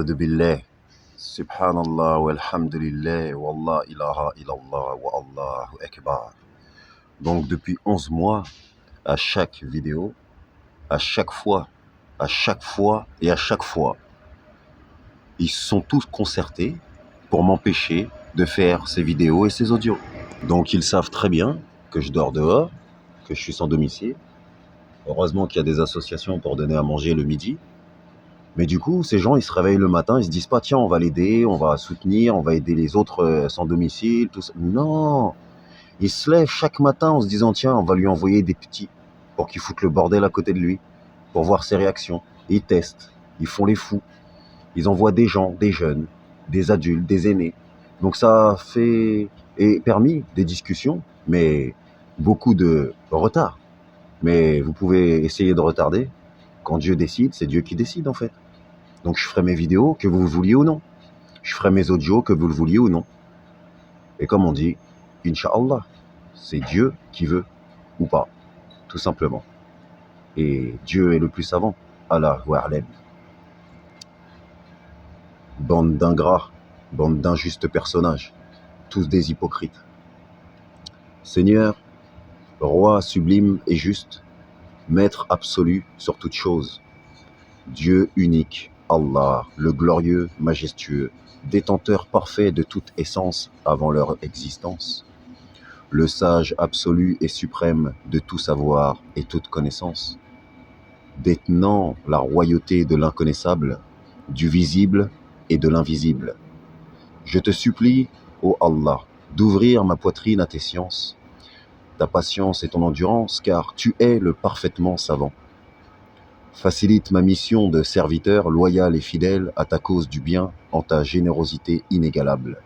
A'udhu billah. Subhanallah walhamdulillah wallah ilaha illallah wa Allahu akbar. Donc depuis 11 mois, à chaque vidéo, à chaque fois, et à chaque fois, ils sont tous concertés pour m'empêcher de faire ces vidéos et ces audios. Donc ils savent très bien que je dors dehors, que je suis sans domicile. Heureusement qu'il y a des associations pour donner à manger le midi. Mais du coup, ces gens, ils se réveillent le matin, ils se disent pas, tiens, on va l'aider, on va soutenir, on va aider les autres sans domicile, tout ça. Non, ils se lèvent chaque matin en se disant, tiens, on va lui envoyer des petits pour qu'ils foutent le bordel à côté de lui, pour voir ses réactions. Ils testent, ils font les fous. Ils envoient des gens, des jeunes, des adultes, des aînés. Donc ça fait et permis des discussions, mais beaucoup de retard. Mais vous pouvez essayer de retarder. Quand Dieu décide, c'est Dieu qui décide en fait. Donc je ferai mes vidéos que vous le vouliez ou non. Je ferai mes audios que vous le vouliez ou non. Et comme on dit, Inch'Allah, c'est Dieu qui veut ou pas, tout simplement. Et Dieu est le plus savant. Allah wa a'lam. Bande d'ingrats, bande d'injustes personnages, tous des hypocrites. Seigneur, roi sublime et juste, maître absolu sur toute chose, Dieu unique, Allah, le glorieux, majestueux, détenteur parfait de toute essence avant leur existence, le sage absolu et suprême de tout savoir et toute connaissance, détenant la royauté de l'inconnaissable, du visible et de l'invisible. Je te supplie, ô Allah, d'ouvrir ma poitrine à tes sciences, ta patience et ton endurance, car tu es le parfaitement savant. Facilite ma mission de serviteur loyal et fidèle à ta cause du bien en ta générosité inégalable.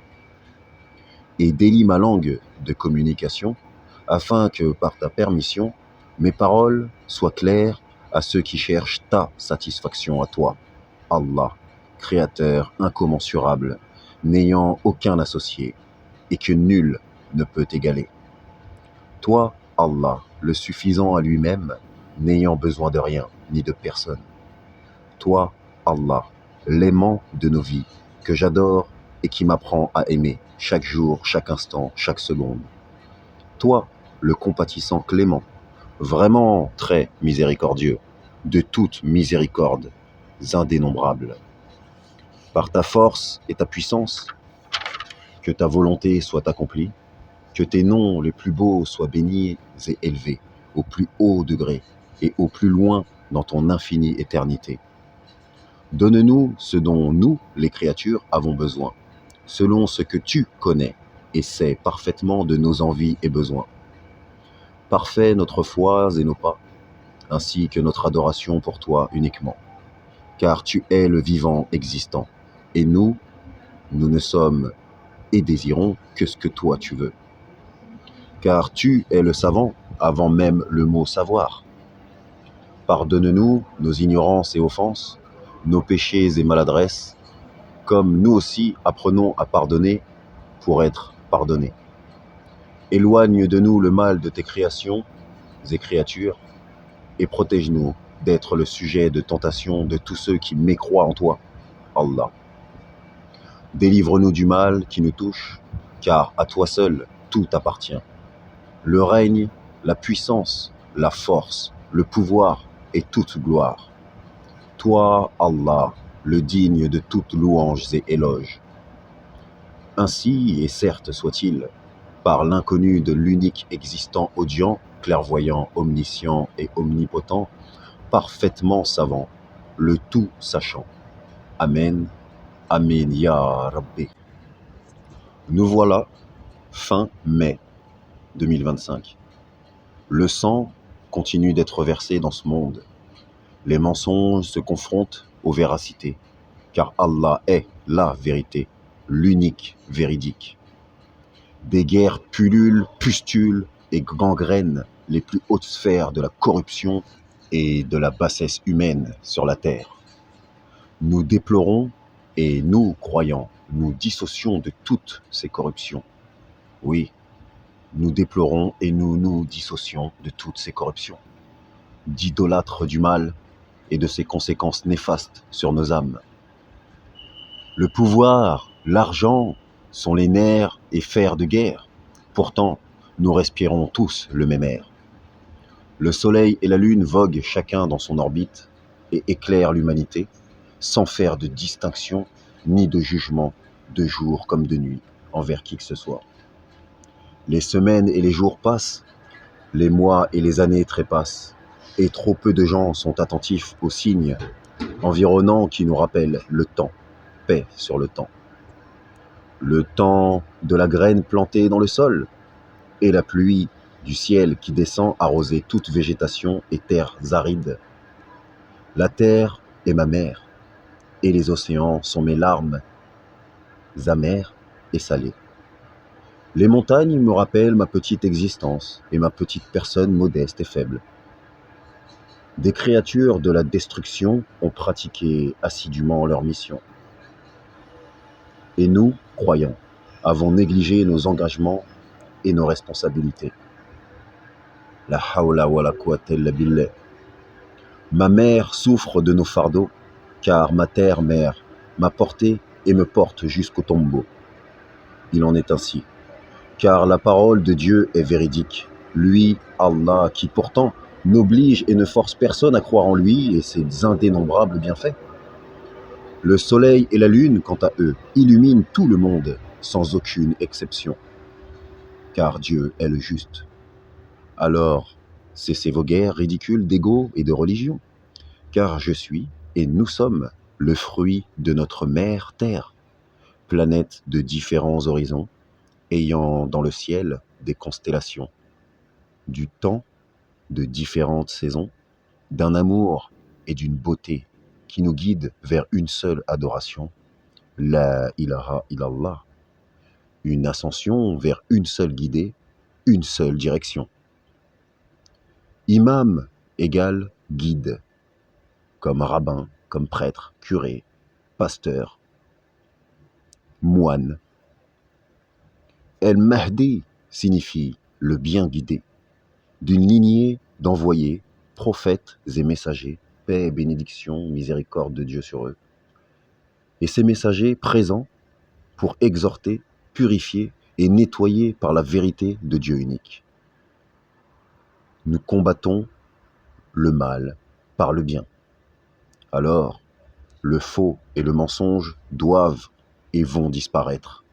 Et délie ma langue de communication, afin que, par ta permission, mes paroles soient claires à ceux qui cherchent ta satisfaction à toi, Allah, Créateur incommensurable, n'ayant aucun associé, et que nul ne peut égaler. Toi, Allah, le suffisant à lui-même, n'ayant besoin de rien ni de personne. Toi, Allah, l'aimant de nos vies, que j'adore et qui m'apprend à aimer chaque jour, chaque instant, chaque seconde. Toi, le compatissant clément, vraiment très miséricordieux, de toute miséricorde, indénombrables. Par ta force et ta puissance, que ta volonté soit accomplie, que tes noms les plus beaux soient bénis et élevés, au plus haut degré et au plus loin dans ton infinie éternité. Donne-nous ce dont nous, les créatures, avons besoin, selon ce que tu connais et sais parfaitement de nos envies et besoins. Parfait notre foi et nos pas, ainsi que notre adoration pour toi uniquement, car tu es le vivant existant, et nous ne sommes et désirons que ce que toi tu veux. Car tu es le savant avant même le mot savoir. Pardonne-nous nos ignorances et offenses, nos péchés et maladresses, comme nous aussi apprenons à pardonner pour être pardonnés. Éloigne de nous le mal de tes créations et créatures, et protège-nous d'être le sujet de tentation de tous ceux qui mécroient en toi, Allah. Délivre-nous du mal qui nous touche, car à toi seul tout appartient. Le règne, la puissance, la force, le pouvoir et toute gloire. Toi, Allah, le digne de toutes louanges et éloges. Ainsi, et certes soit-il, par l'inconnu de l'unique existant audient, clairvoyant, omniscient et omnipotent, parfaitement savant, le tout sachant. Amen, Amen, Ya Rabbi. Nous voilà, fin mai 2025. Le sang continue d'être versé dans ce monde. Les mensonges se confrontent aux véracités, car Allah est la vérité, l'unique véridique. Des guerres pullulent, pustulent et gangrènent les plus hautes sphères de la corruption et de la bassesse humaine sur la terre. Nous déplorons et nous, croyants, nous dissocions de toutes ces corruptions. Oui, nous déplorons et nous nous dissocions de toutes ces corruptions, d'idolâtres du mal et de ses conséquences néfastes sur nos âmes. Le pouvoir, l'argent sont les nerfs et fers de guerre. Pourtant, nous respirons tous le même air. Le soleil et la lune voguent chacun dans son orbite et éclairent l'humanité, sans faire de distinction ni de jugement de jour comme de nuit envers qui que ce soit. Les semaines et les jours passent, les mois et les années trépassent, et trop peu de gens sont attentifs aux signes environnants qui nous rappellent le temps, paix sur le temps. Le temps de la graine plantée dans le sol et la pluie du ciel qui descend arroser toute végétation et terres arides. La terre est ma mère, et les océans sont mes larmes amères et salées. Les montagnes me rappellent ma petite existence et ma petite personne modeste et faible. Des créatures de la destruction ont pratiqué assidûment leur mission. Et nous, croyants, avons négligé nos engagements et nos responsabilités. La hawla wa la quwwata illa billah. Ma mère souffre de nos fardeaux, car ma terre-mère m'a porté et me porte jusqu'au tombeau. Il en est ainsi, car la parole de Dieu est véridique. Lui, Allah, qui pourtant n'oblige et ne force personne à croire en lui et ses indénombrables bienfaits. Le soleil et la lune, quant à eux, illuminent tout le monde, sans aucune exception. Car Dieu est le juste. Alors, cessez vos guerres ridicules d'ego et de religion. Car je suis, et nous sommes, le fruit de notre mère Terre, planète de différents horizons, ayant dans le ciel des constellations, du temps, de différentes saisons, d'un amour et d'une beauté qui nous guident vers une seule adoration, la ilaha illallah, une ascension vers une seule guidée, une seule direction. Imam égale guide, comme rabbin, comme prêtre, curé, pasteur, moine. El-Mahdi signifie le bien guidé, d'une lignée d'envoyés, prophètes et messagers, paix et bénédiction, miséricorde de Dieu sur eux. Et ces messagers présents pour exhorter, purifier et nettoyer par la vérité de Dieu unique. Nous combattons le mal par le bien. Alors, le faux et le mensonge doivent et vont disparaître,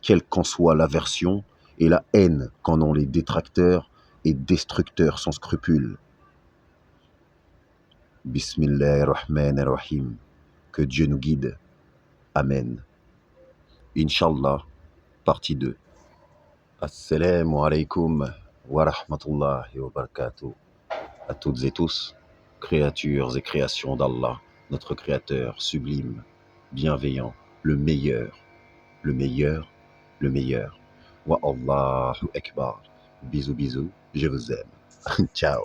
quelle qu'en soit l'aversion et la haine qu'en ont les détracteurs et destructeurs sans scrupules. Bismillahirrahmanirrahim. Que Dieu nous guide. Amen. Inch'Allah, partie 2. Assalamu alaikum wa rahmatullahi wa barakatuh. À toutes et tous, créatures et créations d'Allah, notre Créateur sublime, bienveillant, le meilleur, le meilleur, le meilleur. Wa Allahu Akbar. Bisous, bisous, je vous aime. Ciao.